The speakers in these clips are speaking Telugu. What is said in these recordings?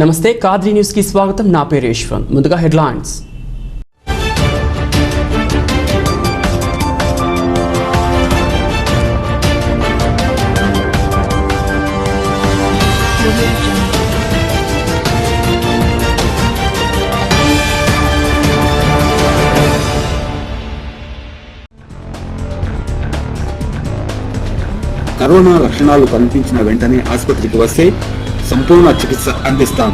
నమస్తే కాద్రి న్యూస్ కి స్వాగతం. నా పేరు యశ్వంత్. ముందుగా హెడ్లైన్స్. కరోనా లక్షణాలు కనిపించిన వెంటనే ఆసుపత్రికి వస్తే సంపూర్ణ చికిత్స అందిస్తాం.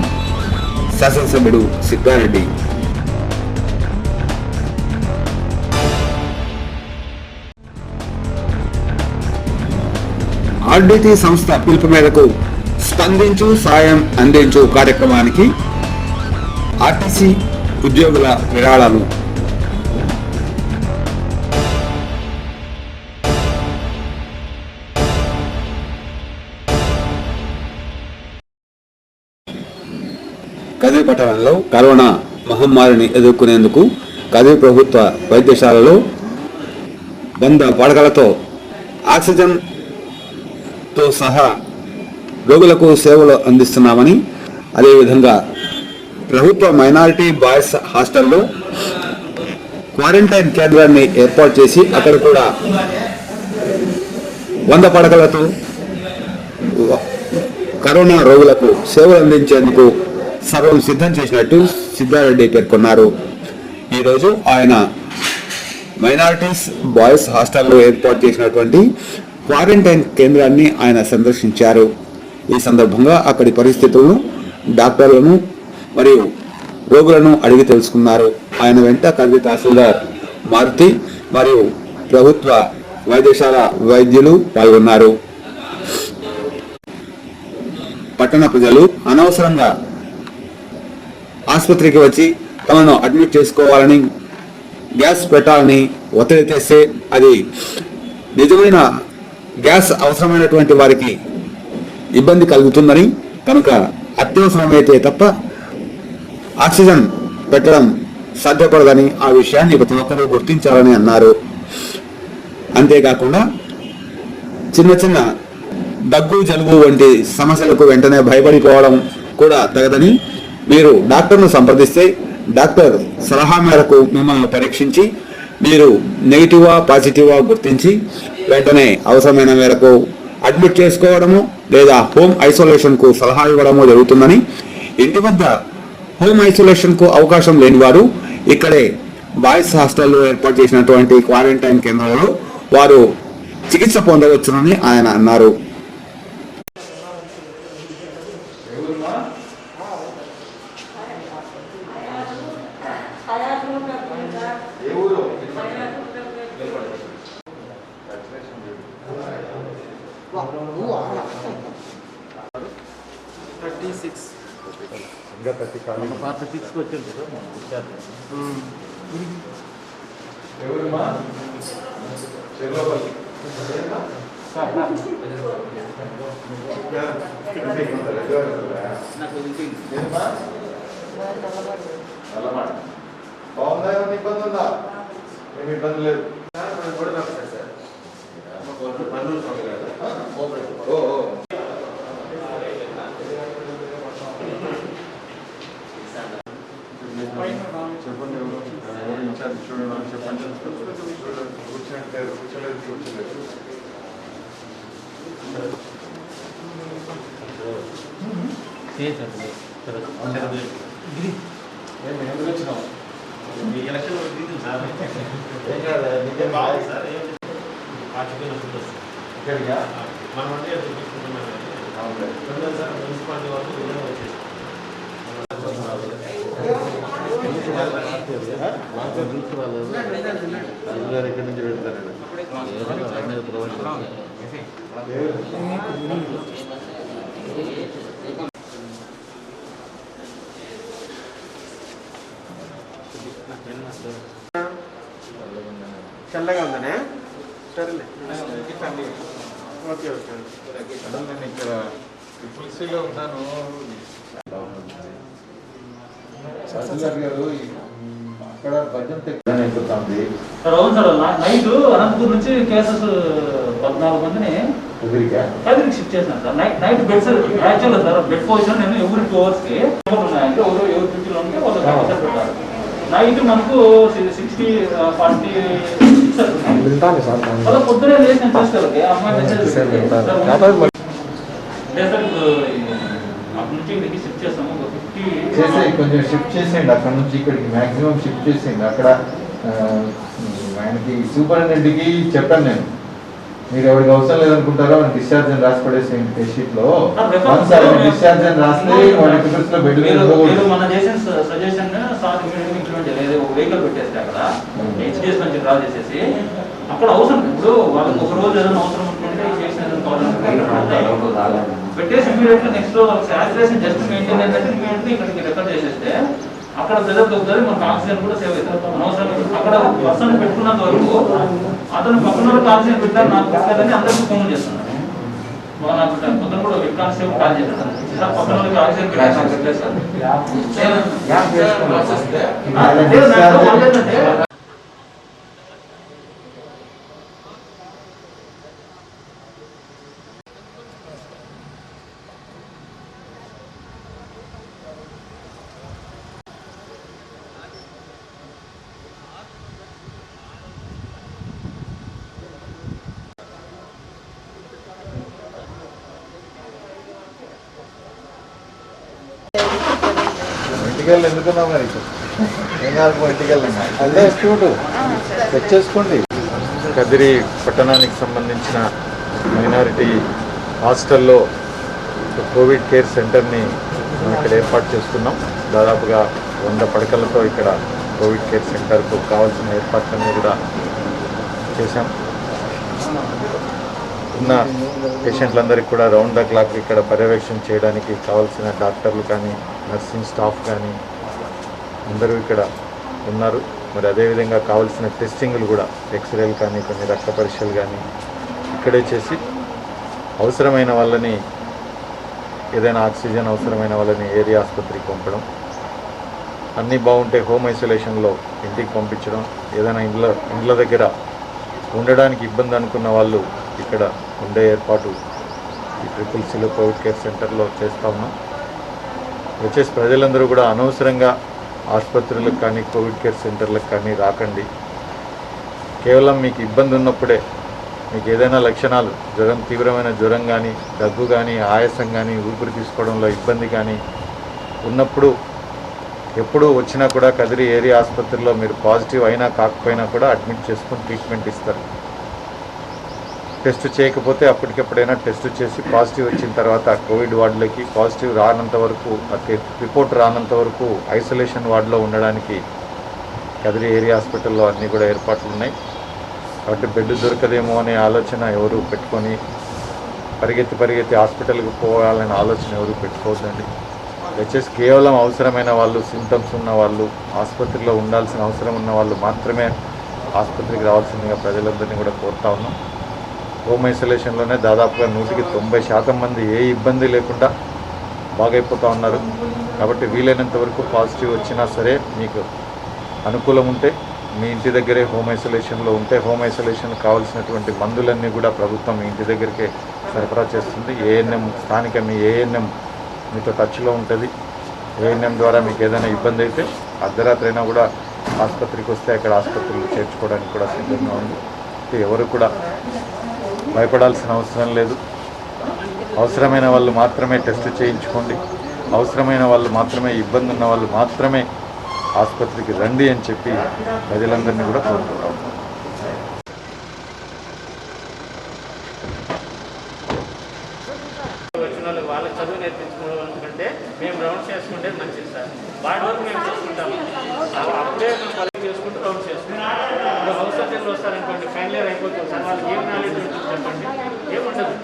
శాసనసభ్యుడు సిద్ధారెడ్డి. ఆర్డిటి సంస్థ పిలుపు మేరకు స్పందించు సాయం అందించు కార్యక్రమానికి ఆర్టీసీ ఉద్యోగుల విరాళాలు. కదిరి పట్టణంలో కరోనా మహమ్మారిని ఎదుర్కొనేందుకు కదిరి ప్రభుత్వ వైద్యశాలలో 100 పడకలతో ఆక్సిజన్తో సహా రోగులకు సేవలు అందిస్తున్నామని, అదేవిధంగా ప్రభుత్వ మైనారిటీ బాయ్స్ హాస్టల్లో క్వారంటైన్ కేంద్రాన్ని ఏర్పాటు చేసి అక్కడ కూడా 100 పడకలతో కరోనా రోగులకు సేవలు అందించేందుకు సర్వం సిద్ధం చేసినట్టు సిద్ధారెడ్డి పేర్కొన్నారు. ఈరోజు ఆయన మైనారిటీస్ బాయ్స్ హాస్టల్లో ఏర్పాటు చేసినటువంటి క్వారంటైన్ కేంద్రాన్ని ఆయన సందర్శించారు. ఈ సందర్భంగా అక్కడి పరిస్థితులను, డాక్టర్లను మరియు రోగులను అడిగి తెలుసుకున్నారు. ఆయన వెంట కదిరి తహసీల్దార్ మారుతి మరియు ప్రభుత్వ వైద్యశాల వైద్యులు పాల్గొన్నారు. పట్టణ ప్రజలు అనవసరంగా ఆసుపత్రికి వచ్చి తమను అడ్మిట్ చేసుకోవాలని, గ్యాస్ పెట్టాలని ఒత్తిడి తెస్తే అది నిజమైన గ్యాస్ అవసరమైనటువంటి వారికి ఇబ్బంది కలుగుతుందని, కనుక అత్యవసరమైతే తప్ప ఆక్సిజన్ పెట్టడం సాధ్యపడదని ఆ విషయాన్ని ప్రతి ఒక్కరూ గుర్తించాలని అన్నారు. అంతేకాకుండా చిన్న చిన్న దగ్గు, జలుబు వంటి సమస్యలకు వెంటనే భయపడిపోవడం కూడా తగదని, మీరు డాక్టర్ను సంప్రదిస్తే డాక్టర్ సలహా మేరకు మిమ్మల్ని పరీక్షించి మీరు నెగిటివా పాజిటివా గుర్తించి వెంటనే అవసరమైన మేరకు అడ్మిట్ చేసుకోవడము లేదా హోమ్ ఐసోలేషన్కు సలహా ఇవ్వడము జరుగుతుందని, ఇంటి వద్ద హోమ్ ఐసోలేషన్కు అవకాశం లేని వారు ఇక్కడే బాయ్స్ హాస్టల్లో ఏర్పాటు చేసినటువంటి క్వారంటైన్ కేంద్రాలలో వారు చికిత్స పొందవచ్చునని ఆయన అన్నారు. బాగుందా? ఏమైనా ఇబ్బంది ఉందా? ఏమి ఇబ్బంది లేదు. చెప్పండి, ఎవరు ఇన్ఛార్జ్ చూడండి చెప్పండి. కూర్చోలేదు కూర్చోలేదు. ఎందుకు వచ్చినావు? ఇక్కడిగా మనం మున్సిపాలిటీ వాళ్ళు వచ్చేసి ఎక్కడి నుంచి పెడతారు? చల్లగా ఉందనే? సరేలే, ఓకే ఓకే. నేను ఇక్కడ పులిసిలో ఉన్నాను. తహసీల్దార్ గారు అక్కడ బడ్జెట్ ఎక్కుతుంది. సార్ అవును సార్, నైట్ అనంతపూర్ నుంచి కేసెస్ 14 మందిని కదిరికి షిఫ్ట్ చేశాను సార్. నైట్ బెడ్స్ యాక్చువల్గా సార్ బెడ్ పొజిషన్ నేను ఎవరి 2 అవర్స్కి ఉన్నాయంటే ఎవరు డ్యూటీలో ఉంటే వాళ్ళు పెట్టారు. నైట్ మనకు 60-40 అలా పొద్దునే లేచి నేను చూసుకోవాలి అమ్మాయి మెసేజ్ అక్కడి నుంచి ఇక్కడికి షిఫ్ట్ చేస్తాము. ఒక 50 కొంచెం షిఫ్ట్ చేసేయండి అక్కడ నుంచి ఇక్కడికి మ్యాక్సిమం షిఫ్ట్ చేసేయండి. అక్కడ ఆయనకి సూపరింటెండెంట్కి చెప్పాను నేను, మీరు ఎవరికి అవసరం లేదనుకుంటారో ఆయన డిశ్చార్జ్ అని రాసి పడేసేయండి పేషెంట్ లో. డిశ్చార్జ్ అని రాస్తే వాళ్ళ బెడ్ మనం చేసిన సజెషన్ ఇంప్లిమెంట్ చేయలేదు. ఒక వెహికల్ పెట్టేస్తే అక్కడ హెచ్డిఎస్ నుంచి డ్రా చేసేసి అక్కడ అవసరం ఇప్పుడు వాళ్ళకి ఒక రోజు ఏదైనా అవసరం ఉంటుంటే చేసిన పెట్టేసి ఇమీడియట్గా నెక్స్ట్ రోజు వాళ్ళకి సాచురేషన్ జస్ట్ మెయింటైన్ ఏంటంటే ఇమీడియట్గా ఇక్కడికి రెఫర్ చేసేస్తే అక్కడ ప్రెజర్ దొరుకుతుంది, మనకు ఆక్సిజన్ కూడా సేవ్ అవుతుంది. అనవసరం అక్కడ పర్సన్ పెట్టుకున్నంత వరకు అతను పక్కన వరకు ఆక్సిజన్ పెట్టారు నాకు పెట్టలేదని అందరికీ ఫోన్ చేస్తున్నాను. నాకు పొద్దున కూడా ఎలక్ట్రానిక్ సేవ్ కాల్ చేస్తాను సార్ పక్కన వాళ్ళకి ఆక్సిజన్ పెట్టలేదు సార్. ఇంటికెళ్ళి ఎందుకున్నా మరి ఏం కాదు ఇంటికెళ్ళి అదే చూడు తెచ్చేసుకోండి. కదిరి పట్టణానికి సంబంధించిన మైనారిటీ హాస్టల్లో కోవిడ్ కేర్ సెంటర్ని మనం ఇక్కడ ఏర్పాటు చేసుకున్నాం. దాదాపుగా 100 పడకలతో ఇక్కడ కోవిడ్ కేర్ సెంటర్కు కావాల్సిన ఏర్పాట్లన్నీ కూడా చేశాం. ఉన్న పేషెంట్లందరికీ కూడా రౌండ్ ద క్లాక్ ఇక్కడ పర్యవేక్షణ చేయడానికి కావాల్సిన డాక్టర్లు కానీ నర్సింగ్ స్టాఫ్ కానీ అందరూ ఇక్కడ ఉన్నారు. మరి అదేవిధంగా కావాల్సిన టెస్టింగ్లు కూడా ఎక్స్రేలు కానీ కొన్ని రక్త పరీక్షలు కానీ ఇక్కడే చేసి అవసరమైన వాళ్ళని ఏదైనా ఆక్సిజన్ అవసరమైన వాళ్ళని ఏరియా ఆసుపత్రికి పంపడం, అన్నీ బాగుంటే హోమ్ ఐసోలేషన్లో ఇంటికి పంపించడం, ఏదైనా ఇండ్ల దగ్గర ఉండడానికి ఇబ్బంది అనుకున్న వాళ్ళు ఇక్కడ ఉండే ఏర్పాటు ఈ ట్రిపుల్-సిలో కోవిడ్ కేర్ సెంటర్లో చేస్తూ ఉన్నాం. వచ్చేసి ప్రజలందరూ కూడా అనవసరంగా ఆసుపత్రులకు కానీ కోవిడ్ కేర్ సెంటర్లకు కానీ రాకండి. కేవలం మీకు ఇబ్బంది ఉన్నప్పుడే, మీకు ఏదైనా లక్షణాలు తీవ్రమైన జ్వరం కానీ దగ్గు కానీ ఆయాసం కానీ ఊపిరి తీసుకోవడంలో ఇబ్బంది కానీ ఉన్నప్పుడు ఎప్పుడు వచ్చినా కూడా కదిరి ఏరియా ఆసుపత్రిలో మీరు పాజిటివ్ అయినా కాకపోయినా కూడా అడ్మిట్ చేసుకుని ట్రీట్మెంట్ ఇస్తారు. టెస్ట్ చేయకపోతే అప్పటికప్పుడైనా టెస్ట్ చేసి పాజిటివ్ వచ్చిన తర్వాత కోవిడ్ వార్డులకి పాజిటివ్ రానంత వరకు రిపోర్ట్ రానంత వరకు ఐసోలేషన్ వార్డులో ఉండడానికి కదిరి ఏరియా హాస్పిటల్లో అన్నీ కూడా ఏర్పాట్లు ఉన్నాయి. కాబట్టి బెడ్ దొరకదేమో అనే ఆలోచన ఎవరు పెట్టుకొని పరిగెత్తి హాస్పిటల్కి పోవాలనే ఆలోచన ఎవరు పెట్టుకోవద్దండి. వచ్చేసి కేవలం అవసరమైన వాళ్ళు, సింటమ్స్ ఉన్న వాళ్ళు, ఆసుపత్రిలో ఉండాల్సిన అవసరం ఉన్న వాళ్ళు మాత్రమే ఆసుపత్రికి రావాల్సిందిగా ప్రజలందరినీ కూడా కోరుతా ఉన్నాం. హోమ్ ఐసోలేషన్లోనే దాదాపుగా 100% మంది ఏ ఇబ్బంది లేకుండా బాగైపోతూ ఉన్నారు. కాబట్టి వీలైనంత వరకు పాజిటివ్ వచ్చినా సరే మీకు అనుకూలం ఉంటే మీ ఇంటి దగ్గరే హోమ్ ఐసోలేషన్లో ఉంటే హోమ్ ఐసోలేషన్ కావాల్సినటువంటి మందులన్నీ కూడా ప్రభుత్వం మీ ఇంటి దగ్గరికే సరఫరా చేస్తుంది. ఏఎన్ఎం స్థానిక మీ ఏఎన్ఎం మీతో టచ్లో ఉంటుంది. ఏఎన్ఎం ద్వారా మీకు ఏదైనా ఇబ్బంది అయితే అర్ధరాత్రి అయినా కూడా ఆసుపత్రికి వస్తే అక్కడ ఆసుపత్రిలో చేర్చుకోవడానికి కూడా సిద్ధంగా ఉంది. ఎవరు కూడా భయపడాల్సిన అవసరం లేదు. అవసరమైన వాళ్ళు మాత్రమే టెస్ట్ చేయించుకోండి. అవసరమైన వాళ్ళు మాత్రమే, ఇబ్బంది ఉన్న వాళ్ళు మాత్రమే ఆసుపత్రికి రండి అని చెప్పి ప్రజలందరినీ కూడా కోరుకుంటాం. వాళ్ళకి చదువు నేర్పించుకోవాలంటే మేము రౌండ్ చేసుకుంటే మంచిది సార్. వాడి వరకు మేము చేసుకుంటాము. అప్పుడే మేము కలెక్ట్ చేసుకుంటూ రౌండ్ చేసుకుంటాం. ఇప్పుడు హౌస్ సర్జన్లు వస్తారనుకోండి, ఫైనల్ ఇయర్ అయిపోతుంది సార్. వాళ్ళకి ఏం నాలెడ్జ్ ఉంటుంది చెప్పండి? ఏముండదు.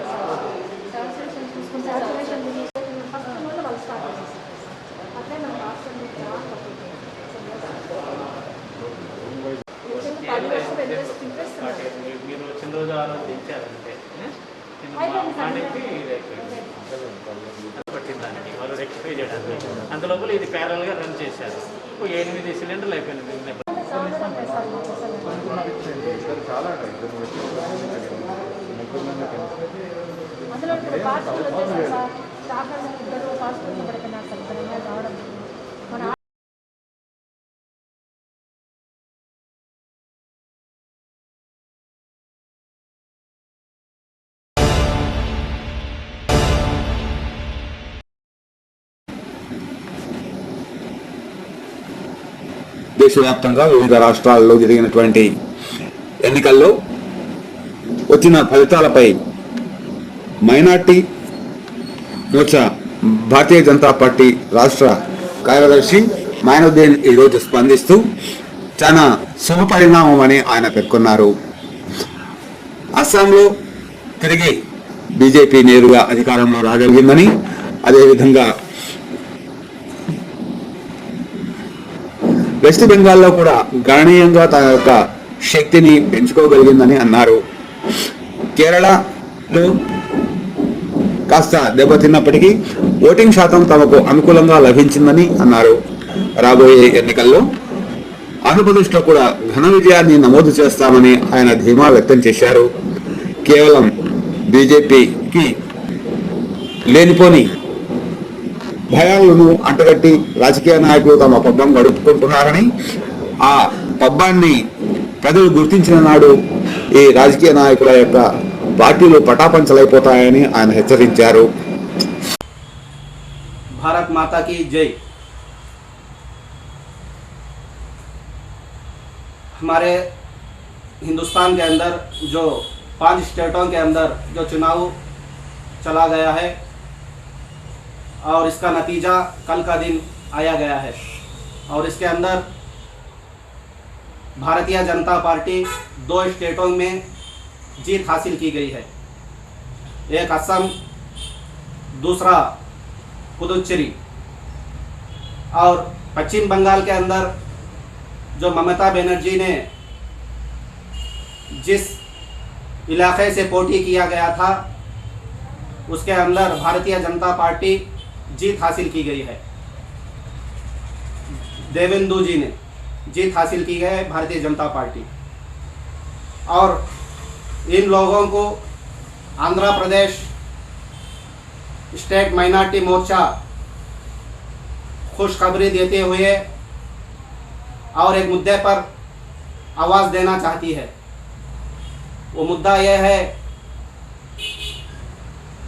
మీరు వచ్చిన రోజు ఆ రోజు ఇచ్చారంటే పట్టిందానికి వాళ్ళు రెక్టిఫై చేయడానికి అంతలోపల ఇది ప్యారల్గా రన్ చేశారు. 8 సిలిండర్లు అయిపోయినాయి. చాలా అందులో ఇప్పుడు పాజిటివ్ వచ్చేసారు సార్. డాక్టర్స్ ఇద్దరు పాజిటివ్ పడుతున్నారు సార్. ఇక్కడ రావడం మన దేశవ్యాప్తంగా వివిధ రాష్ట్రాల్లో జరిగినటువంటి ఎన్నికల్లో వచ్చిన ఫలితాలపై మైనార్టీ మోర్చా భారతీయ జనతా పార్టీ రాష్ట్ర కార్యదర్శి మైనుద్దీన్ ఈరోజు స్పందిస్తూ చాలా శుభ పరిణామం అని ఆయన పేర్కొన్నారు. అస్సాంలో తిరిగి బీజేపీ నేరుగా అధికారంలో రాగలిగిందని, అదేవిధంగా వెస్ట్ బెంగాల్లో కూడా గణనీయంగా తన యొక్క శక్తిని పెంచుకోగలిగిందని అన్నారు. కేరళలో కాస్త దెబ్బతిన్నప్పటికీ ఓటింగ్ శాతం తమకు అనుకూలంగా లభించిందని అన్నారు. రాబోయే ఎన్నికల్లో ఆంధ్రప్రదేశ్లో కూడా ఘన విజయాన్ని నమోదు చేస్తామని ఆయన ధీమా వ్యక్తం చేశారు. కేవలం బీజేపీకి లేనిపోని భయాలను అంటగట్టి రాజకీయ నాయకులు తమ పబ్బం గడుపుకుంటున్నారని, ఆ పబ్బాన్ని ప్రజలు గుర్తించిన నాడు ఈ రాజకీయ నాయకుల యొక్క పార్టీలు పటాపంచలైపోతాయని ఆయన హెచ్చరించారు. भारत माता की जय। हमारे हिंदुस्तान के अंदर जो 5 स्टेटों के अंदर जो चुनाव चला गया है और इसका नतीजा कल का दिन आया गया है और इसके अंदर भारतीय जनता पार्टी 2 स्टेटों में जीत हासिल की गई है। एक असम, दूसरा पुदुचेरी। और पश्चिम बंगाल के अंदर जो ममता बनर्जी ने जिस इलाके से पोटी किया गया था उसके अंदर भारतीय जनता पार्टी जीत हासिल की गई है। देवेंदु जी ने जीत हासिल की गई है भारतीय जनता पार्टी। और इन लोगों को आंध्र प्रदेश स्टेट माइनॉरिटी मोर्चा खुशखबरी देते हुए और एक मुद्दे पर आवाज़ देना चाहती है। वो मुद्दा यह है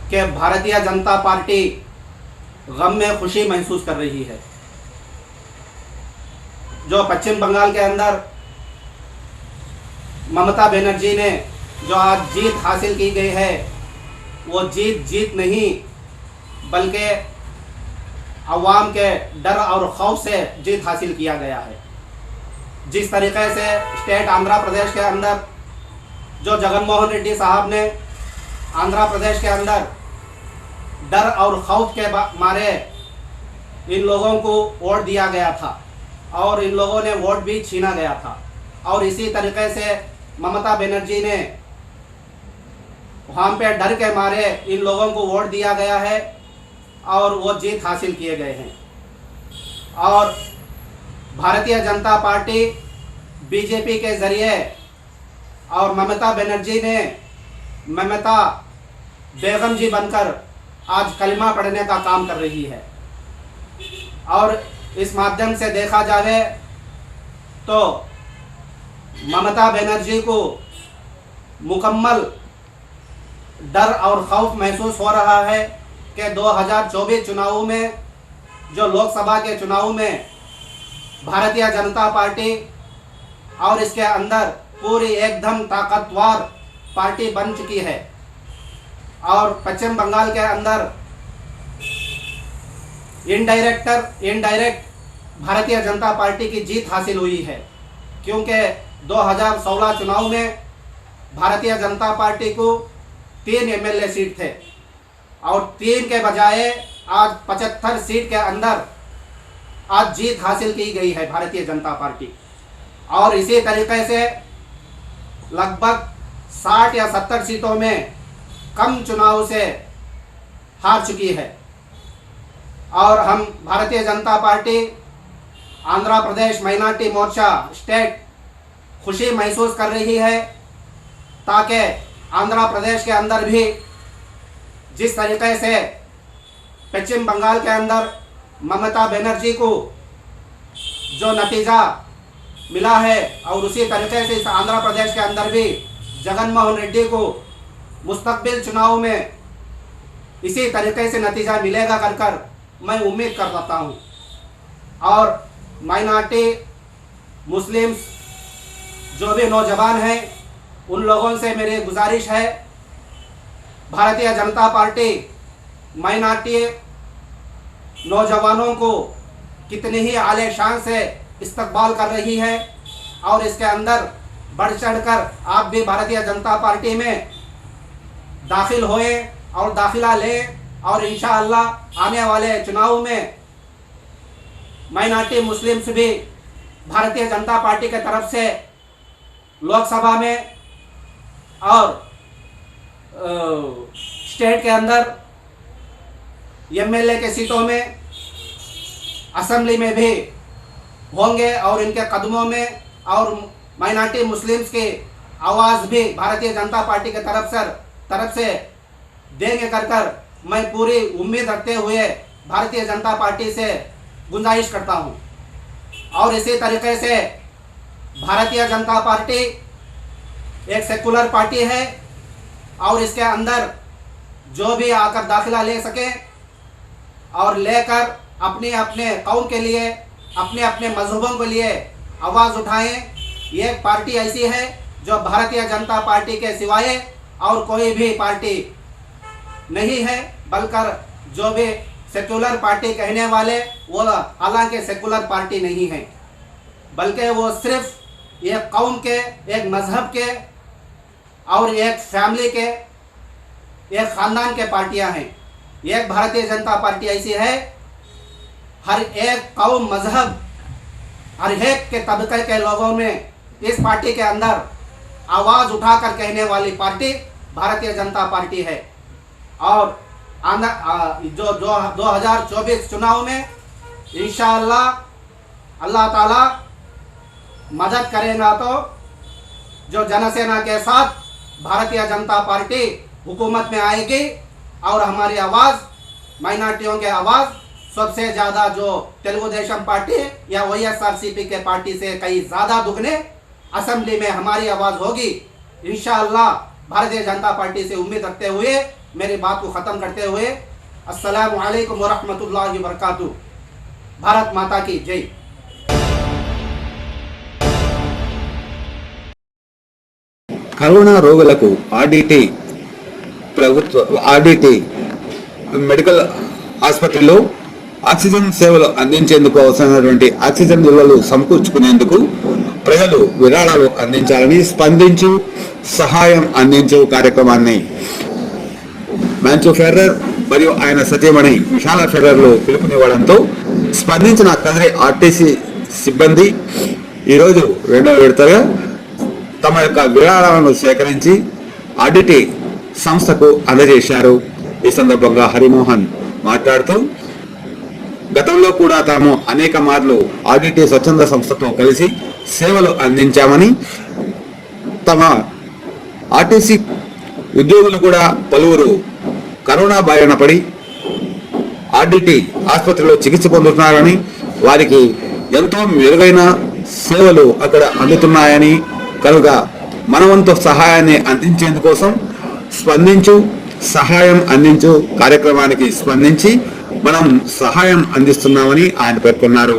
कि भारतीय जनता पार्टी गम में खुशी महसूस कर रही है। जो पश्चिम बंगाल के अंदर ममता बनर्जी ने जो आज जीत हासिल की गई है वो जीत नहीं बल्कि अवाम के डर और खौफ से जीत हासिल किया गया है। जिस तरीके से स्टेट आंध्र प्रदेश के अंदर जो जगनमोहन रेड्डी साहब ने आंध्र प्रदेश के अंदर डर और खौफ के मारे इन लोगों को वोट दिया गया था और इन लोगों ने वोट भी छीना गया था। और इसी तरीके से ममता बनर्जी ने वहाँ पे डर के मारे इन लोगों को वोट दिया गया है और वो जीत हासिल किए गए हैं। और भारतीय जनता पार्टी बीजेपी के ज़रिए और ममता बनर्जी ने ममता बेगम जी बनकर आज कलमा पढ़ने का काम कर रही है। और इस माध्यम से देखा जाए तो ममता बनर्जी को मुकम्मल डर और खौफ महसूस हो रहा है कि 2024 चुनाव में जो लोकसभा के चुनाव में भारतीय जनता पार्टी और इसके अंदर पूरी एकदम ताकतवर पार्टी बन चुकी है। और पश्चिम बंगाल के अंदर इनडायरेक्ट भारतीय जनता पार्टी की जीत हासिल हुई है, क्योंकि 2016 चुनाव में भारतीय जनता पार्टी को 3 एमएलए सीट थे और 3 के बजाय आज 75 सीट के अंदर आज जीत हासिल की गई है भारतीय जनता पार्टी। और इसी तरीके से लगभग 60 या 70 सीटों में कम चुनाव से हार चुकी है। और हम भारतीय जनता पार्टी आंध्र प्रदेश माइनॉरिटी मोर्चा स्टेट खुशी महसूस कर रही है ताकि आंध्र प्रदेश के अंदर भी जिस तरीके से पश्चिम बंगाल के अंदर ममता बनर्जी को जो नतीजा मिला है और उसी तरीके से इस आंध्र प्रदेश के अंदर भी जगनमोहन रेड्डी को मुस्तकबिल चुनाव में इसी तरीके से नतीजा मिलेगा कर मैं उम्मीद कर सकता हूँ। और माइनॉरिटी मुस्लिम्स जो भी नौजवान हैं उन लोगों से मेरी गुजारिश है, भारतीय जनता पार्टी माइनॉरिटी नौजवानों को कितनी ही आले शान से इस्तकबाल कर रही है और इसके अंदर बढ़ चढ़कर आप भी भारतीय जनता पार्टी में दाखिल होए और दाखिला ले और इंशाअल्लाह आने वाले चुनाव में माइनॉरिटी मुस्लिम्स भी भारतीय जनता पार्टी के तरफ से लोकसभा में और स्टेट के अंदर एमएलए के सीटों में असेंबली में भी होंगे और इनके कदमों में और माइनॉरिटी मुस्लिम्स की आवाज़ भी भारतीय जनता पार्टी के तरफ से देंगे कर मैं पूरी उम्मीद रखते हुए भारतीय जनता पार्टी से गुजारिश करता हूं। और इसी तरीके से भारतीय जनता पार्टी एक सेकुलर पार्टी है और इसके अंदर जो भी आकर दाखिला ले सके और लेकर अपने अपने कौम के लिए अपने अपने मजहबों के लिए आवाज़ उठाएं। ये पार्टी ऐसी है जो भारतीय जनता पार्टी के सिवाय और कोई भी पार्टी नहीं है, बल्कि जो भी सेकुलर पार्टी कहने वाले वो हालांकि सेकुलर पार्टी नहीं है, बल्कि वो सिर्फ एक कौम के, एक मजहब के और एक फैमिली के, एक ख़ानदान के पार्टियां हैं। एक भारतीय जनता पार्टी ऐसी है हर एक कौम, मजहब, हर एक के तबके के लोगों में इस पार्टी के अंदर आवाज़ उठाकर कहने वाली पार्टी भारतीय जनता पार्टी है। और जो 2024 चुनाव में इंशाअल्लाह अल्लाह ताला मदद करेगा तो जो जनसेना के साथ भारतीय जनता पार्टी हुकूमत में आएगी और हमारी आवाज़, माइनॉरिटियों की आवाज़ सबसे ज़्यादा जो तेलुगु देशम पार्टी या YSRCP के पार्टी से कई ज़्यादा दुगने असेंबली में हमारी आवाज़ होगी। इंशाअल्लाह भारतीय जनता पार्टी से उम्मीद रखते हुए मेरी बात को ख़त्म करते हुए अस्सलामु अलैकुम व रहमतुल्लाहि व बरकातुहू। भारत माता की जय। కరోనా రోగులకు ఆర్డిటి మెడికల్ ఆసుపత్రిలో ఆక్సిజన్ సేవలు అందించేందుకు అవసరమైనటువంటి ఆక్సిజన్ నిల్వలు సమకూర్చుకునేందుకు ప్రజలు విరాళాలు అందించాలని స్పందించు సహాయం అందించు కార్యక్రమాన్ని మ్యాంచో ఫెర్రర్ మరియు ఆయన సతీమణి విశాల ఫెర్రర్లు పిలుపునివ్వడంతో స్పందించిన కదిరి ఆర్టీసీ సిబ్బంది ఈరోజు రెండవ విడతగా తమ యొక్క విరాళాలను సేకరించి ఆర్డిటి సంస్థకు అందజేశారు. ఈ సందర్భంగా హరిమోహన్ మాట్లాడుతూ గతంలో కూడా తాము అనేక మార్లు ఆర్డిటి స్వచ్ఛంద సంస్థతో కలిసి సేవలు అందించామని, తమ ఆర్టీసీ ఉద్యోగులు కూడా పలువురు కరోనా బారిన పడి ఆర్డిటి ఆసుపత్రిలో చికిత్స పొందుతున్నారని, వారికి ఎంతో మెరుగైన సేవలు అక్కడ అందుతున్నాయని, కనుక మనవంతు సహాయాన్ని అందించేందుకోసం స్పందించు సహాయం అందించు కార్యక్రమానికి స్పందించి మనం సహాయం అందిస్తున్నామని ఆయన పేర్కొన్నారు.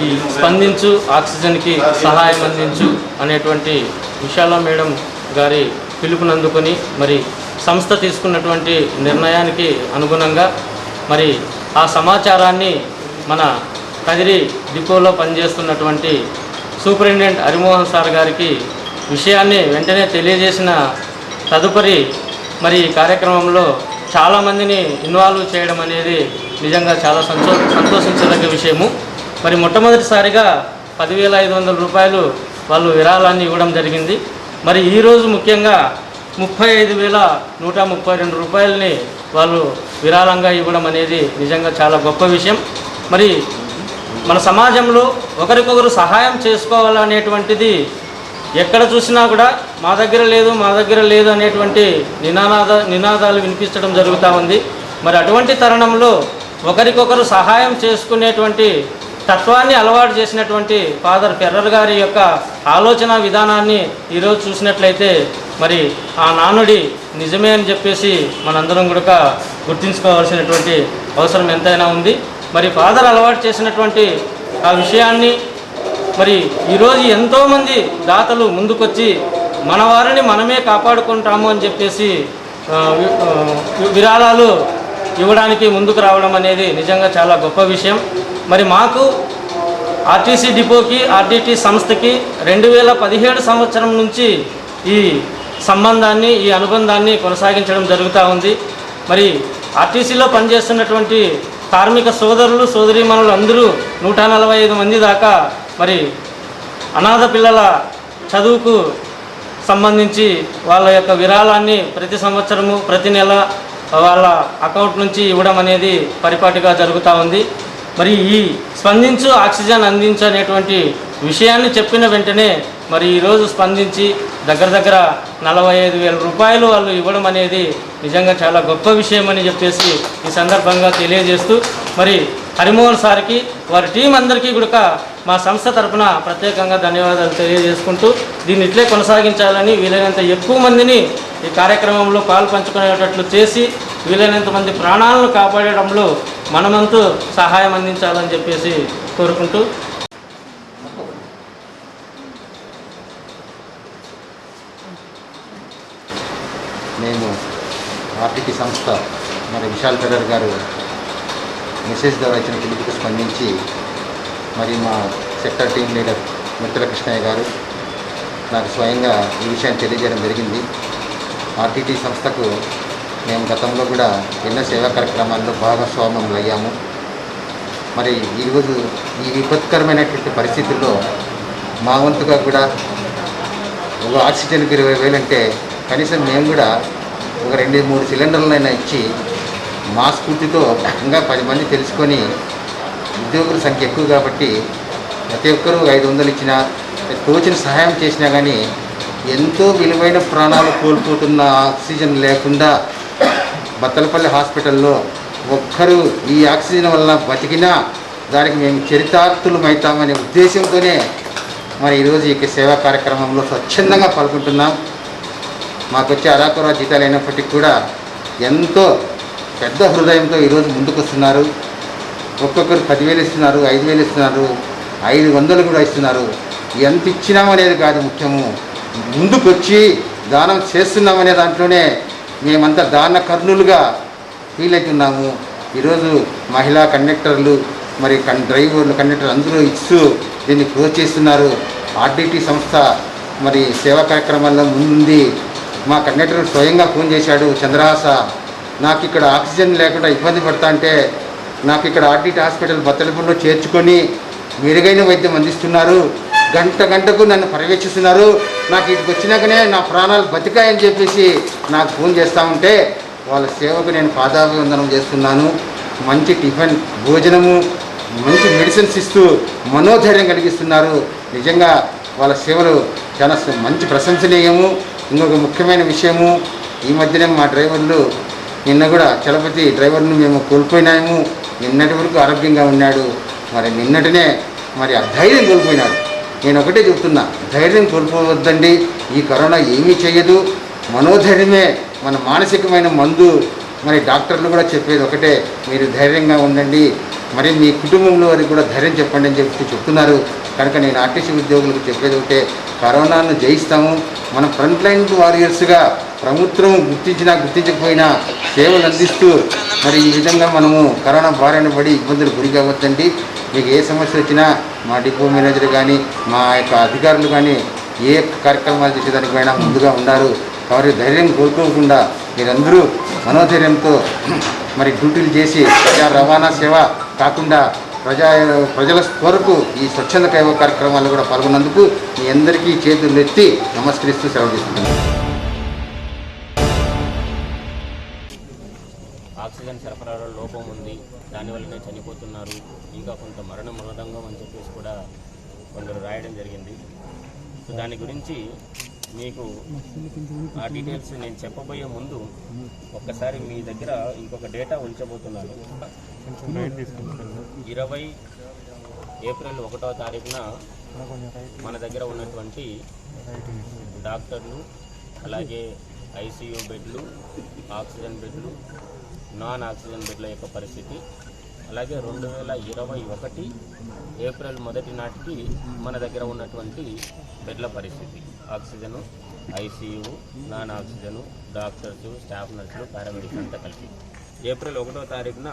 ఈ స్పందించు ఆక్సిజన్కి సహాయం అందించు అనేటువంటి విశాల మేడం గారి పిలుపునందుకొని మరి సంస్థ తీసుకున్నటువంటి నిర్ణయానికి అనుగుణంగా మరి ఆ సమాచారాన్ని మన కదిరి డిపోలో పనిచేస్తున్నటువంటి సూపరింటెండెంట్ హరిమోహన్ సార్ గారికి విషయాన్ని వెంటనే తెలియజేసిన తదుపరి మరి ఈ కార్యక్రమంలో చాలామందిని ఇన్వాల్వ్ చేయడం అనేది నిజంగా చాలా సంతోషించదగ్గ విషయము. మరి మొట్టమొదటిసారిగా 10,500 రూపాయలు వాళ్ళు విరాళాన్ని ఇవ్వడం జరిగింది. మరి ఈరోజు ముఖ్యంగా 35,132 రూపాయలని వాళ్ళు విరాళంగా ఇవ్వడం అనేది నిజంగా చాలా గొప్ప విషయం. మరి మన సమాజంలో ఒకరికొకరు సహాయం చేసుకోవాలనేటువంటిది ఎక్కడ చూసినా కూడా మా దగ్గర లేదు అనేటువంటి నినాదాలు వినిపించడం జరుగుతూ ఉంది. మరి అటువంటి తరుణంలో ఒకరికొకరు సహాయం చేసుకునేటువంటి తత్వాన్ని అలవాటు చేసినటువంటి ఫాదర్ ఫెర్రర్ గారి యొక్క ఆలోచన విధానాన్ని ఈరోజు చూసినట్లయితే మరి ఆ నానుడి నిజమే అని చెప్పేసి మనందరం కూడా గుర్తుంచుకోవాల్సినటువంటి అవసరం ఎంతైనా ఉంది. మరి ఫాదర్ అలవాటు చేసినటువంటి ఆ విషయాన్ని మరి ఈరోజు ఎంతోమంది దాతలు ముందుకొచ్చి మన వారిని మనమే కాపాడుకుంటాము అని చెప్పేసి విరాళాలు ఇవ్వడానికి ముందుకు రావడం అనేది నిజంగా చాలా గొప్ప విషయం. మరి మాకు ఆర్టీసీ డిపోకి ఆర్టీటీ సంస్థకి 2017 సంవత్సరం నుంచి ఈ సంబంధాన్ని ఈ అనుబంధాన్ని కొనసాగించడం జరుగుతూ ఉంది. మరి ఆర్టీసీలో పనిచేస్తున్నటువంటి కార్మిక సోదరులు సోదరీమణులు అందరూ 145 మంది దాకా మరి అనాథ పిల్లల చదువుకు సంబంధించి వాళ్ళ యొక్క విరాళాన్ని ప్రతి సంవత్సరము ప్రతి నెల వాళ్ళ అకౌంట్ నుంచి ఇవ్వడం అనేది పరిపాటిగా జరుగుతూ ఉంది. మరి ఈ స్పందించు ఆక్సిజన్ అందించు అనేటువంటి విషయాన్ని చెప్పిన వెంటనే మరి ఈరోజు స్పందించి దగ్గర 45,000 రూపాయలు వాళ్ళు ఇవ్వడం అనేది నిజంగా చాలా గొప్ప విషయం అని చెప్పేసి ఈ సందర్భంగా తెలియజేస్తూ మరి హరిమోహన్ సార్కి వారి టీం అందరికీ కూడా మా సంస్థ తరఫున ప్రత్యేకంగా ధన్యవాదాలు తెలియజేసుకుంటూ దీన్ని ఇట్లే కొనసాగించాలని వీలైనంత ఎక్కువ మందిని ఈ కార్యక్రమంలో పాల్పంచుకునేటట్లు చేసి వీలైనంత మంది ప్రాణాలను కాపాడడంలో మనమంతు సహాయం అందించాలని చెప్పేసి కోరుకుంటూ మేము ఆర్టీటీ సంస్థ మరి విశాల్ ఫెర్రర్ గారు మెసేజ్ ద్వారా ఇచ్చిన పిలుపుకు స్పందించి మరి మా సెక్టర్ టీం లీడర్ మిత్రుల కృష్ణయ్య గారు నాకు స్వయంగా ఈ విషయాన్ని తెలియజేయడం జరిగింది. ఆర్టీటీ సంస్థకు మేము గతంలో కూడా ఎన్నో సేవా కార్యక్రమాల్లో భాగస్వాములు అయ్యాము. మరి ఈరోజు ఈ విపత్కరమైనటువంటి పరిస్థితుల్లో మా వంతుగా కూడా ఒక ఆక్సిజన్కి 20,000 అంటే కనీసం మేము కూడా ఒక 2-3 సిలిండర్లైనా ఇచ్చి మా స్ఫూర్తితో ఇంకా 10 మంది తెలుసుకొని ఉద్యోగుల సంఖ్య ఎక్కువ కాబట్టి ప్రతి ఒక్కరూ 500 ఇచ్చినా తోచిన సహాయం చేసినా కానీ ఎంతో విలువైన ప్రాణాలు కోల్పోతున్న ఆక్సిజన్ లేకుండా బత్తలపల్లి హాస్పిటల్లో ఒక్కరు ఈ ఆక్సిజన్ వల్ల బతికినా దానికి మేము చరితార్థులమవుతామనే ఉద్దేశంతోనే మరి ఈరోజు ఈ సేవా కార్యక్రమంలో స్వచ్ఛందంగా పాల్గొంటున్నాం. మాకు వచ్చే అరాకొర జీతాలు అయినప్పటికీ కూడా ఎంతో పెద్ద హృదయంతో ఈరోజు ముందుకు వస్తున్నారు. ఒక్కొక్కరు 10,000 ఇస్తున్నారు, 5,000 ఇస్తున్నారు, 500 కూడా ఇస్తున్నారు. ఎంత ఇచ్చినామనేది కాదు ముఖ్యము, ముందుకు వచ్చి దానం చేస్తున్నామనే దాంట్లోనే మేమంతా దాన కర్ణులుగా ఫీల్ అవుతున్నాము. ఈరోజు మహిళా కండక్టర్లు మరి డ్రైవర్లు కండక్టర్లు అందరూ ఇస్తూ దీన్ని ప్రోత్సహిస్తున్నారు. ఆర్టీటీ సంస్థ మరి సేవా కార్యక్రమాల్లో ముందుంది. మా కండక్టర్ స్వయంగా ఫోన్ చేశాడు, చంద్రహాస నాకు ఇక్కడ ఆక్సిజన్ లేకుండా ఇబ్బంది పడతా అంటే నాకు ఇక్కడ ఆర్టీటీ హాస్పిటల్ బత్తలపల్లిలో చేర్చుకొని మెరుగైన వైద్యం అందిస్తున్నారు, గంటకు నన్ను పర్యవేక్షిస్తున్నారు, నాకు ఇటుకు వచ్చినాకనే నా ప్రాణాలు బతికాయని చెప్పేసి నాకు ఫోన్ చేస్తూ ఉంటే వాళ్ళ సేవకు నేను పాదాభివందనం చేస్తున్నాను. మంచి టిఫిన్ భోజనము మంచి మెడిసిన్స్ ఇస్తూ మనోధైర్యం కలిగిస్తున్నారు. నిజంగా వాళ్ళ సేవలు చాలా మంచి ప్రశంసనీయము. ఇంకొక ముఖ్యమైన విషయము, ఈ మధ్యనే మా డ్రైవర్లు నిన్న కూడా చలపతి డ్రైవర్ను మేము కోల్పోయినాము. నిన్నటి వరకు ఆరోగ్యంగా ఉన్నాడు, మరి నిన్నటినే మరి ఆ ధైర్యం కోల్పోయినాడు. నేను ఒకటే చెప్తున్నా, ధైర్యం కోల్పోవద్దండి. ఈ కరోనా ఏమీ చేయదు, మనోధైర్యమే మన మానసికమైన మందు. మరి డాక్టర్లు కూడా చెప్పేది ఒకటే, మీరు ధైర్యంగా ఉండండి, మరి మీ కుటుంబంలో వారికి కూడా ధైర్యం చెప్పండి అని చెప్తున్నారు. కనుక నేను ఆర్టీసీ ఉద్యోగులకు చెప్పేది ఒకటే, కరోనాను జయిస్తాము. మన ఫ్రంట్ లైన్ వారియర్స్గా ప్రభుత్వం గుర్తించకపోయినా సేవలు అందిస్తూ మరి ఈ విధంగా మనము కరోనా బారిన పడి ఇబ్బందులు గురి కావద్దండి. మీకు ఏ సమస్య వచ్చినా మా డిపో మేనేజర్ కానీ మా యొక్క అధికారులు కానీ ఏ కార్యక్రమాలు చేసేదానికి పోయినా ముందుగా ఉన్నారు. కాబట్టి ధైర్యం కోల్పోకుండా మీరందరూ మనోధైర్యంతో మరి డ్యూటీలు చేసి ప్రజా రవాణా సేవ కాకుండా ప్రజల కొరకు ఈ స్వచ్ఛంద సేవ కార్యక్రమాల్లో కూడా పాల్గొన్నందుకు మీ అందరికీ చేతులు ఎత్తి నమస్కరిస్తూ సెలవు తీసుకున్నాను. ఆక్సిజన్ సరఫరాలో లోపం ఉంది, దానివల్లనే చనిపోతున్నారు, ఇంకా కొంత మరణం మృదంగం అని చెప్పేసి కూడా కొందరు రాయడం జరిగింది. సో దాని గురించి మీకు ఆ డీటెయిల్స్ నేను చెప్పబోయే ముందు ఒక్కసారి మీ దగ్గర ఇంకొక డేటా ఉంచబోతున్నాను. 20 ఏప్రిల్ 1వ తారీఖున మన దగ్గర ఉన్నటువంటి డాక్టర్లు, అలాగే ఐసీయూ బెడ్లు, ఆక్సిజన్ బెడ్లు, నాన్ ఆక్సిజన్ బెడ్ల యొక్క పరిస్థితి, అలాగే 2021 ఏప్రిల్ 1 నాటికి మన దగ్గర ఉన్నటువంటి బెడ్ల పరిస్థితి, oxygen, ICU, non oxygen, doctors, staff నర్సులు, పారామెడిక్స్ అంతా కలిపి ఏప్రిల్ 1వ తారీఖున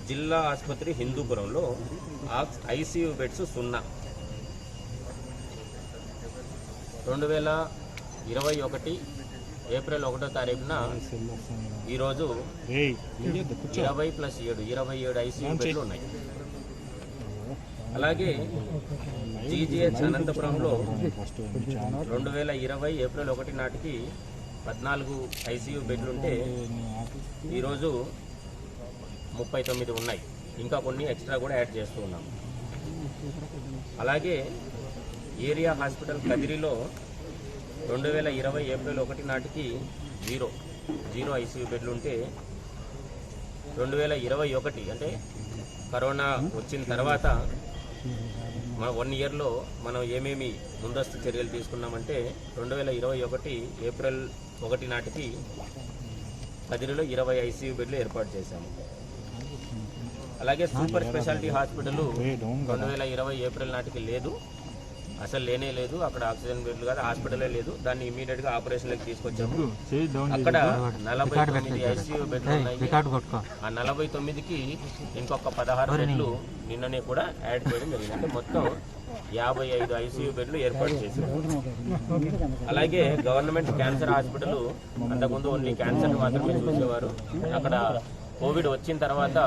జిల్లా ఆసుపత్రి హిందూపురంలో ఐసీయూ బెడ్స్ 0. 2021 ఏప్రిల్ 1వ తారీఖున ఈరోజు 20+7 ఐసీయూ బెడ్లు ఉన్నాయి. అలాగే జీజీహెచ్ అనంతపురంలో 2020 ఏప్రిల్ 1 నాటికి 14 ఐసీయూ బెడ్లు ఉంటే ఈరోజు 39 ఉన్నాయి. ఇంకా కొన్ని ఎక్స్ట్రా కూడా యాడ్ చేస్తూ ఉన్నాం. అలాగే ఏరియా హాస్పిటల్ కదిరిలో 2020 ఏప్రిల్ 1 నాటికి 0 ఐసీయూ బెడ్లు ఉంటే 2021 అంటే కరోనా వచ్చిన తర్వాత మన 1 ఇయర్లో మనం ఏమేమి ముందస్తు చర్యలు తీసుకున్నామంటే 2021 ఏప్రిల్ 1 నాటికి కదిరిలో 20 ఐసీయూ బెడ్లు ఏర్పాటు చేశాము. అలాగే సూపర్ స్పెషాలిటీ హాస్పిటల్ 2020 ఏప్రిల్ నాటికి లేదు, అసలు లేనే లేదు. అక్కడ ఆక్సిజన్ బెడ్లు కాదు, హాస్పిటలే లేదు. దాన్ని ఇమీడియట్గా ఆపరేషన్లోకి తీసుకొచ్చాము. అక్కడ 49 ఐసీయూ బెడ్లు ఉన్నాయి. ఆ 49కి ఇంకొక 16 బెడ్లు నిన్ననే కూడా యాడ్ చేయడం జరిగింది. అంటే మొత్తం 55 ఐసీయూ బెడ్లు ఏర్పాటు చేశారు. అలాగే గవర్నమెంట్ క్యాన్సర్ హాస్పిటల్ అంతకుముందు ఓన్లీ క్యాన్సర్ మాత్రమే చూసేవారు. అక్కడ కోవిడ్ వచ్చిన తర్వాత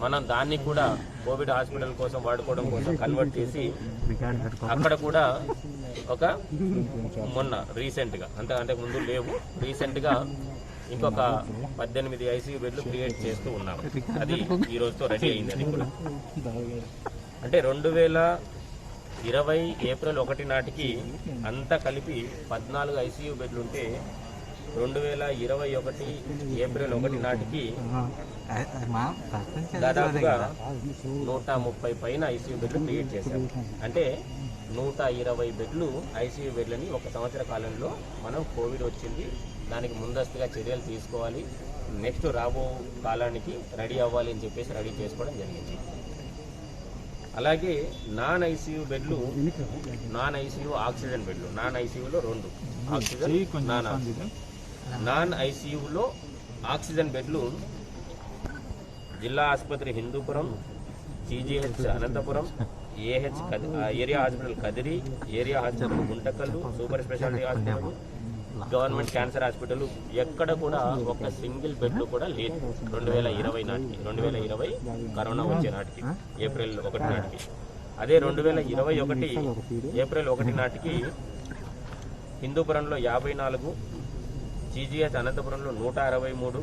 మనం దాన్ని కూడా కోవిడ్ హాస్పిటల్ కోసం వాడుకోవడం కోసం కన్వర్ట్ చేసి అక్కడ కూడా ఒక మొన్న రీసెంట్గా అంతకంటే ముందు లేవు, రీసెంట్గా ఇంకొక 18 ఐసీయూ బెడ్లు క్రియేట్ చేస్తూ ఉన్నాం. అది ఈ రోజుతో రెడీ అయింది. అది కూడా అంటే 2020 ఏప్రిల్ 1 నాటికి అంతా కలిపి 14 ఐసీయూ బెడ్లు ఉంటే 2021 ఏప్రిల్ 1 నాటికి దాదాపుగా 130 పైన ఐసీయూ బెడ్లు క్రియేట్ చేశాము. అంటే 120 బెడ్లు ఐసీయూ బెడ్లని 1 సంవత్సర కాలంలో మనం కోవిడ్ వచ్చింది, దానికి ముందస్తుగా చర్యలు తీసుకోవాలి, నెక్స్ట్ రాబో కాలానికి రెడీ అవ్వాలి అని చెప్పేసి రెడీ చేసుకోవడం జరిగింది. అలాగే నాన్ ఐసీయూ బెడ్లు, నాన్ ఐసీయూ ఆక్సిజన్ బెడ్లు, నాన్ ఐసీయూలో 2 ఆక్సిజన్, నాన్ ఆక్సిజన్. నాన్ ఐసీయూలో ఆక్సిజన్ బెడ్లు జిల్లా ఆసుపత్రి Hindupuram, GGH Anantapuram, area hospital Kadiri, area hospital Guntakal, super speciality hospital, government cancer hospital ఎక్కడ కూడా ఒక సింగిల్ బెడ్ కూడా లేదు 2020 నాటికి. 2020 కరోనా వచ్చే నాటికి ఏప్రిల్ 1 నాటికి. అదే 2021 ఏప్రిల్ 1 నాటికి హిందూపురంలో 54, జీజీహెచ్ అనంతపురంలో 163,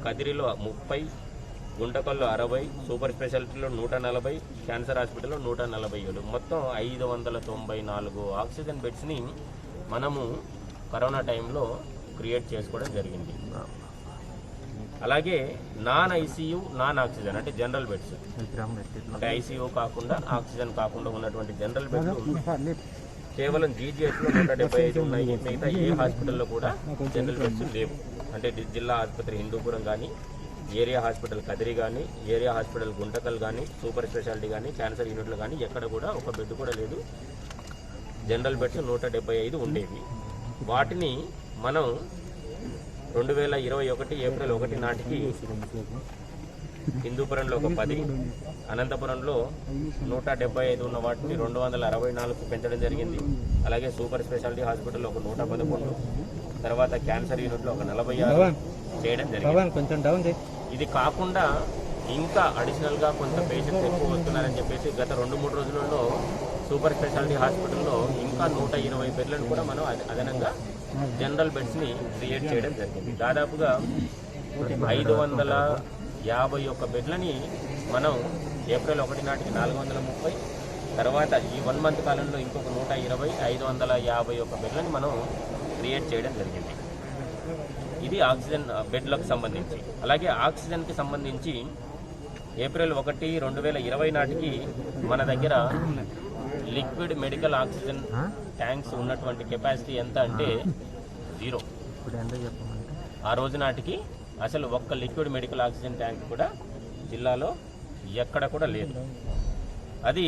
కదిరిలో 30, గుంటకల్లో 60, సూపర్ స్పెషాలిటీలో 140, క్యాన్సర్ హాస్పిటల్లో 147, మొత్తం 594 ఆక్సిజన్ బెడ్స్ని మనము కరోనా టైంలో క్రియేట్ చేసుకోవడం జరిగింది. అలాగే నాన్ ఐసీయూ, నాన్ ఆక్సిజన్ అంటే జనరల్ బెడ్స్, అంటే ఐసీయూ కాకుండా ఆక్సిజన్ కాకుండా ఉన్నటువంటి జనరల్ బెడ్లు కేవలం జీజీహెచ్లో 175 ఉన్నాయి. మిగతా ఏ హాస్పిటల్లో కూడా జనరల్ బెడ్స్ లేవు. అంటే జిల్లా ఆసుపత్రి హిందూపురం కానీ, ఏరియా హాస్పిటల్ కదిరి కానీ, ఏరియా హాస్పిటల్ గుంటకల్ కానీ, సూపర్ స్పెషాలిటీ కానీ, క్యాన్సర్ యూనిట్లు కానీ ఎక్కడ కూడా ఒక బెడ్ కూడా లేదు. జనరల్ బెడ్స్ 175 ఉండేవి. వాటిని మనం 2021 ఏప్రిల్ 1 నాటికి హిందూపురంలో ఒక 10, అనంతపురంలో 175 ఉన్న వాటిని 264 పెంచడం జరిగింది. అలాగే సూపర్ స్పెషాలిటీ హాస్పిటల్లో ఒక 111, తర్వాత క్యాన్సర్ యూనిట్లో ఒక 46 చేయడం జరిగింది. ఇది కాకుండా ఇంకా అడిషనల్గా కొంత పేషెంట్స్ ఎక్కువ వస్తున్నారని చెప్పేసి గత 2-3 రోజులలో సూపర్ స్పెషాలిటీ హాస్పిటల్లో ఇంకా 120 బెడ్లను కూడా మనం అదనంగా జనరల్ బెడ్స్ని క్రియేట్ చేయడం జరిగింది. దాదాపుగా 551 బెడ్లని మనం ఏప్రిల్ 1 నాటికి 430, తర్వాత ఈ 1 మంత్ కాలంలో ఇంకొక 120, 551 బెడ్లను మనం క్రియేట్ చేయడం జరిగింది. ఇది ఆక్సిజన్ బెడ్లకు సంబంధించి. అలాగే ఆక్సిజన్కి సంబంధించి ఏప్రిల్ 1, 2020 నాటికి మన దగ్గర లిక్విడ్ మెడికల్ ఆక్సిజన్ ట్యాంక్స్ ఉన్నటువంటి కెపాసిటీ ఎంత అంటే 0. ఆ రోజు నాటికి అసలు ఒక్క లిక్విడ్ మెడికల్ ఆక్సిజన్ ట్యాంక్ కూడా జిల్లాలో ఎక్కడ కూడా లేదు. అది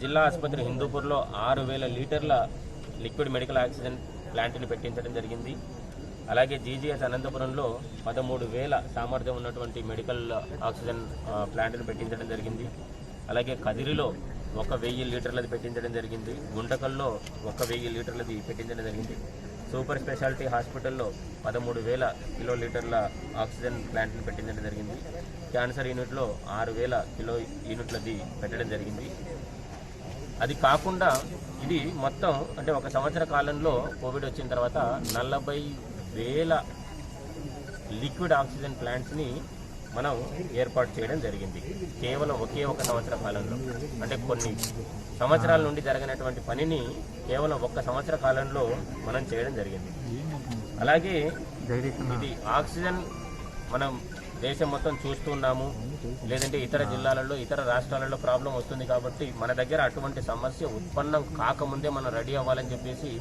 జిల్లా ఆసుపత్రి హిందూపూర్లో 6,000 లీటర్ల లిక్విడ్ మెడికల్ ఆక్సిజన్ ప్లాంట్ని పెట్టించడం జరిగింది. అలాగే జీజీహెచ్ అనంతపురంలో 13,000 సామర్థ్యం ఉన్నటువంటి మెడికల్ ఆక్సిజన్ ప్లాంట్ని పెట్టించడం జరిగింది. అలాగే కదిరిలో 1,000 లీటర్లది పెట్టించడం జరిగింది. గుంటకల్లో 1,000 లీటర్లది పెట్టించడం జరిగింది. సూపర్ స్పెషాలిటీ హాస్పిటల్లో 13,000 కిలో లీటర్ల ఆక్సిజన్ ప్లాంట్ని పెట్టించడం జరిగింది. క్యాన్సర్ యూనిట్లో 6,000 కిలో యూనిట్లది పెట్టడం జరిగింది. అది కాకుండా ఇది మొత్తం అంటే ఒక సంవత్సర కాలంలో కోవిడ్ వచ్చిన తర్వాత 40,000 లిక్విడ్ ఆక్సిజన్ ప్లాంట్స్ని మనం ఏర్పాటు చేయడం జరిగింది. కేవలం ఒకే ఒక సంవత్సర కాలంలో, అంటే కొన్ని సంవత్సరాల నుండి జరగనటువంటి పనిని కేవలం 1 సంవత్సర కాలంలో మనం చేయడం జరిగింది. అలాగే ఇది ఆక్సిజన్ మనం దేశం మొత్తం చూస్తున్నాము, లేదంటే ఇతర జిల్లాలలో ఇతర రాష్ట్రాలలో ప్రాబ్లం వస్తుంది కాబట్టి మన దగ్గర అటువంటి సమస్య ఉత్పన్నం కాకముందే మనం రెడీ అవ్వాలని చెప్పేసి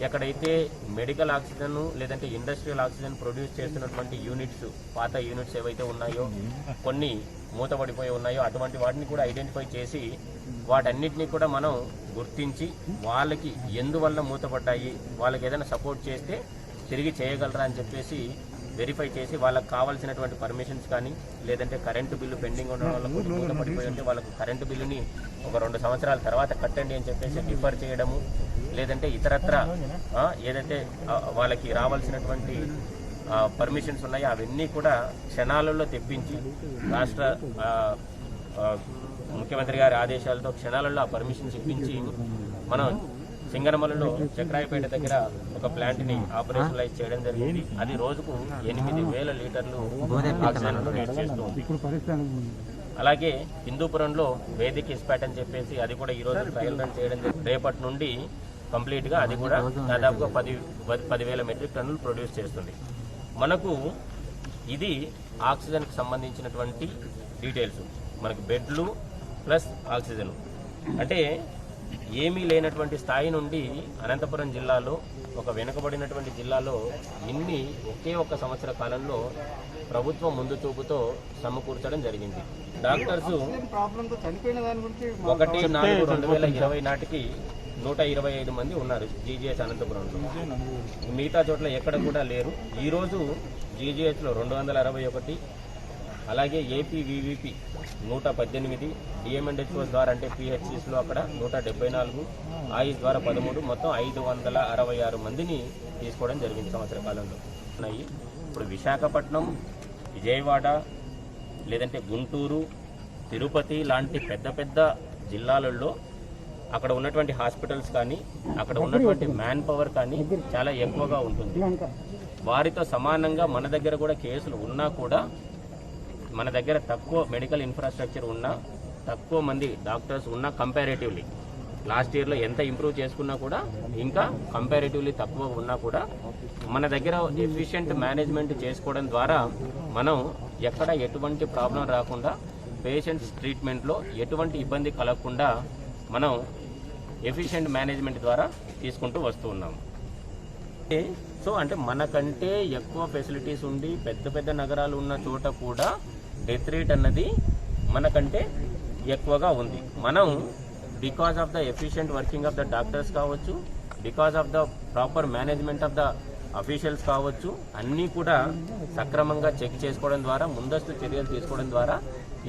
ఎక్కడైతే మెడికల్ ఆక్సిజన్ లేదంటే ఇండస్ట్రియల్ ఆక్సిజన్ ప్రొడ్యూస్ చేస్తున్నటువంటి యూనిట్స్, పాత యూనిట్స్ ఏవైతే ఉన్నాయో కొన్ని మూతపడిపోయి ఉన్నాయో అటువంటి వాటిని కూడా ఐడెంటిఫై చేసి వాటన్నిటినీ కూడా మనం గుర్తించి వాళ్ళకి ఎందువల్ల మూతపడ్డాయి, వాళ్ళకి ఏదైనా సపోర్ట్ చేస్తే తిరిగి చేయగలరా అని చెప్పేసి వెరిఫై చేసి వాళ్ళకి కావాల్సినటువంటి పర్మిషన్స్ కానీ లేదంటే కరెంటు బిల్లు పెండింగ్ ఉండడం వల్ల మూతపడిపోయి ఉంటే వాళ్ళకు కరెంటు బిల్లుని ఒక 2 సంవత్సరాల తర్వాత కట్టండి అని చెప్పేసి డిఫర్ చేయడము, లేదంటే ఇతరత్ర ఏదైతే వాళ్ళకి రావాల్సినటువంటి పర్మిషన్స్ ఉన్నాయో అవన్నీ కూడా క్షణాలలో తెప్పించి రాష్ట్ర ముఖ్యమంత్రి గారి ఆదేశాలతో క్షణాలలో ఆ పర్మిషన్స్ ఇప్పించి మనం సింగనమలలో చక్రాయపేట దగ్గర ఒక ప్లాంట్ని ఆపరేషనలైజ్ చేయడం జరిగింది. అది రోజుకు 8,000 లీటర్లు ఆక్సిజన్ ప్రొడ్యూస్ చేస్తుంది. అలాగే హిందూపురంలో వేదిక్ ఇస్పాట్ అని చెప్పేసి అది కూడా ఈరోజు ట్రయల్ రన్ చేయడం జరిగింది. రేపటి నుండి కంప్లీట్గా అది కూడా దాదాపుగా 10,000 మెట్రిక్ టన్నులు ప్రొడ్యూస్ చేస్తుంది. మనకు ఇది ఆక్సిజన్కి సంబంధించినటువంటి డీటెయిల్స్. మనకు బెడ్లు ప్లస్ ఆక్సిజన్ అంటే ఏమీ లేనటువంటి స్థాయి నుండి అనంతపురం జిల్లాలో ఒక వెనుకబడినటువంటి జిల్లాలో ఇన్ని ఒకే ఒక్క సంవత్సర కాలంలో ప్రభుత్వం ముందు చూపుతో సమకూర్చడం జరిగింది. డాక్టర్స్ 1/4/2020 నాటికి 125 మంది ఉన్నారు జీజీహెచ్ అనంతపురంలో. మిగతా చోట్ల ఎక్కడ కూడా లేరు. ఈరోజు జీజీహెచ్లో 261, అలాగే ఏపీవీవీపీ 118, డిఎంఎన్హెచ్ఓ ద్వారా అంటే పిహెచ్సిస్లో అక్కడ 174, ఆయుష్ ద్వారా 13, మొత్తం 566 మందిని తీసుకోవడం జరిగింది సంవత్సర కాలంలో. ఉన్నాయి ఇప్పుడు విశాఖపట్నం, విజయవాడ, లేదంటే గుంటూరు, తిరుపతి లాంటి పెద్ద పెద్ద జిల్లాలలో అక్కడ ఉన్నటువంటి హాస్పిటల్స్ కానీ అక్కడ ఉన్నటువంటి మ్యాన్ పవర్ కానీ చాలా ఎక్కువగా ఉంటుంది. వారితో సమానంగా మన దగ్గర కూడా కేసులు ఉన్నా కూడా మన దగ్గర తక్కువ మెడికల్ ఇన్ఫ్రాస్ట్రక్చర్ ఉన్నా, తక్కువ మంది డాక్టర్స్ ఉన్నా, కంపారేటివ్లీ లాస్ట్ ఇయర్లో ఎంత ఇంప్రూవ్ చేసుకున్నా కూడా ఇంకా కంపారేటివ్లీ తక్కువ ఉన్నా కూడా మన దగ్గర ఎఫిషియెంట్ మేనేజ్మెంట్ చేసుకోవడం ద్వారా మనం ఎక్కడ ఎటువంటి ప్రాబ్లం రాకుండా పేషెంట్స్ ట్రీట్మెంట్లో ఎటువంటి ఇబ్బంది కలగకుండా మనం ఎఫిషియెంట్ మేనేజ్మెంట్ ద్వారా తీసుకుంటూ వస్తూ ఉన్నాము. సో అంటే మనకంటే ఎక్కువ ఫెసిలిటీస్ ఉండి పెద్ద పెద్ద నగరాలు ఉన్న చోట కూడా డెత్ రేట్ అన్నది మనకంటే ఎక్కువగా ఉంది. మనం because of the efficient working of the doctors కావచ్చు, because of the proper management of the officials కావచ్చు, అన్నీ కూడా సక్రమంగా చెక్ చేసుకోవడం ద్వారా, ముందస్తు చర్యలు తీసుకోవడం ద్వారా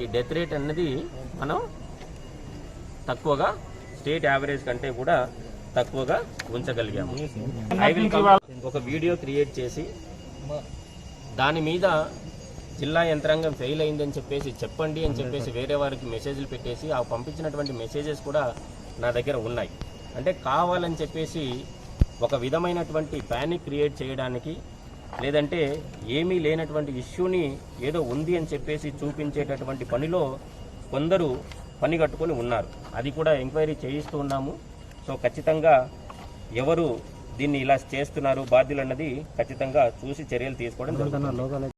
ఈ డెత్ రేట్ అన్నది మనం తక్కువగా స్టేట్ యావరేజ్ కంటే కూడా తక్కువగా ఉంచగలిగాము. ఒక వీడియో క్రియేట్ చేసి దాని మీద జిల్లా యంత్రాంగం ఫెయిల్ అయిందని చెప్పేసి చెప్పండి అని చెప్పేసి వేరే వారికి మెసేజ్లు పెట్టేసి ఆ పంపించినటువంటి మెసేజెస్ కూడా నా దగ్గర ఉన్నాయి. అంటే కావాలని చెప్పేసి ఒక విధమైనటువంటి ప్యానిక్ క్రియేట్ చేయడానికి, లేదంటే ఏమీ లేనటువంటి ఇష్యూని ఏదో ఉంది అని చెప్పేసి చూపించేటటువంటి పనిలో కొందరు పని కట్టుకొని ఉన్నారు. అది కూడా ఎంక్వైరీ చేయిస్తూ ఉన్నాము. సో ఖచ్చితంగా ఎవరు దీన్ని ఇలా చేస్తున్నారు బాధ్యులు అన్నది ఖచ్చితంగా చూసి చర్యలు తీసుకోవడం జరుగుతుంది.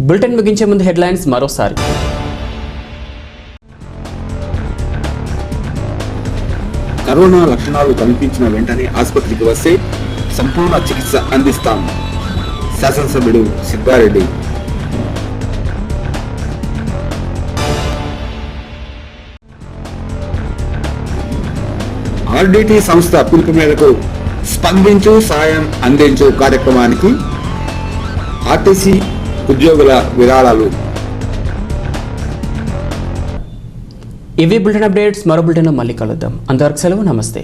బులెటిన్ ముగించే ముందు హెడ్లైన్స్ మరోసారి. కరోనా లక్షణాలు కనిపించిన వెంటనే ఆసుపత్రికి వస్తే సంపూర్ణ చికిత్స అందిస్తాం. శాసనసభ్యుడు సిద్ధారెడ్డి. ఆర్డిటి సంస్థ పిలుపు మేరకు స్పందించు సాయం అందించు కార్యక్రమానికి ఆర్టీసీ ఉద్యోగుల విరాళాలు. ఇవి బులెటిన్ అప్డేట్స్. మరో బులెటిన్లో మళ్ళీ కలుద్దాం. అంతవరకు సెలవు. నమస్తే.